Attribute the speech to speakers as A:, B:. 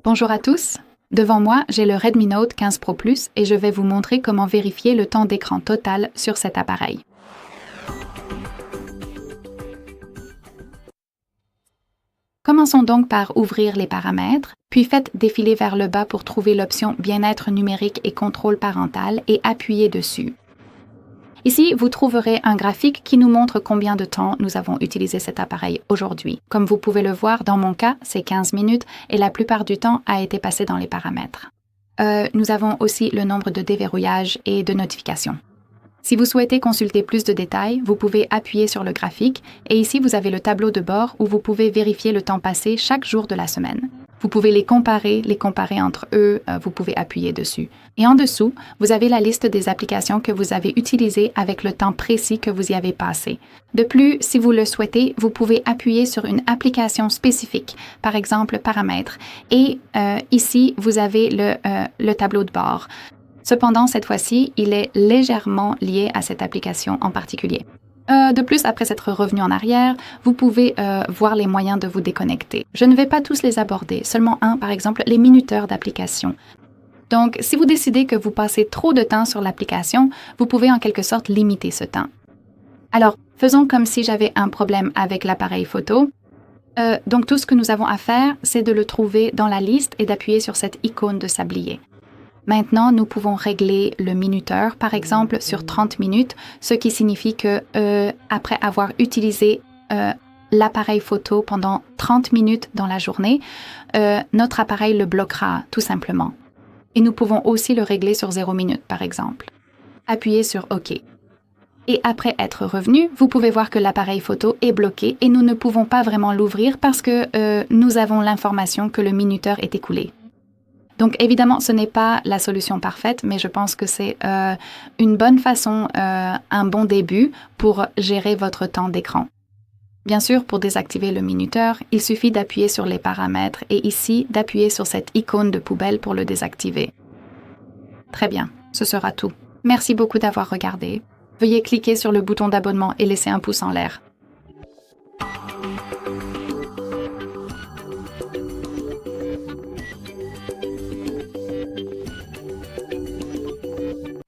A: Bonjour à tous. Devant moi, j'ai le Redmi Note 15 Pro Plus et je vais vous montrer comment vérifier le temps d'écran total sur cet appareil. Commençons donc par ouvrir les paramètres, puis faites défiler vers le bas pour trouver l'option Bien-être numérique et contrôle parental et appuyez dessus. Ici, vous trouverez un graphique qui nous montre combien de temps nous avons utilisé cet appareil aujourd'hui. Comme vous pouvez le voir, dans mon cas, c'est 15 minutes et la plupart du temps a été passé dans les paramètres. Nous avons aussi le nombre de déverrouillages et de notifications. Si vous souhaitez consulter plus de détails, vous pouvez appuyer sur le graphique et ici, vous avez le tableau de bord où vous pouvez vérifier le temps passé chaque jour de la semaine. Vous pouvez les comparer entre eux, vous pouvez appuyer dessus. Et en dessous, vous avez la liste des applications que vous avez utilisées avec le temps précis que vous y avez passé. De plus, si vous le souhaitez, vous pouvez appuyer sur une application spécifique, par exemple paramètres. Et ici, vous avez le tableau de bord. Cependant, cette fois-ci, il est légèrement lié à cette application en particulier. De plus, après s'être revenu en arrière, vous pouvez voir les moyens de vous déconnecter. Je ne vais pas tous les aborder, seulement un, par exemple, les minuteurs d'application. Donc, si vous décidez que vous passez trop de temps sur l'application, vous pouvez en quelque sorte limiter ce temps. Alors, faisons comme si j'avais un problème avec l'appareil photo. Donc, tout ce que nous avons à faire, c'est de le trouver dans la liste et d'appuyer sur cette icône de sablier. Maintenant, nous pouvons régler le minuteur, par exemple, sur 30 minutes, ce qui signifie que après avoir utilisé l'appareil photo pendant 30 minutes dans la journée, notre appareil le bloquera tout simplement. Et nous pouvons aussi le régler sur 0 minutes, par exemple. Appuyez sur OK. Et après être revenu, vous pouvez voir que l'appareil photo est bloqué et nous ne pouvons pas vraiment l'ouvrir parce que nous avons l'information que le minuteur est écoulé. Donc, évidemment, ce n'est pas la solution parfaite, mais je pense que c'est une bonne façon, un bon début pour gérer votre temps d'écran. Bien sûr, pour désactiver le minuteur, il suffit d'appuyer sur les paramètres et ici, d'appuyer sur cette icône de poubelle pour le désactiver. Très bien, ce sera tout. Merci beaucoup d'avoir regardé. Veuillez cliquer sur le bouton d'abonnement et laisser un pouce en l'air.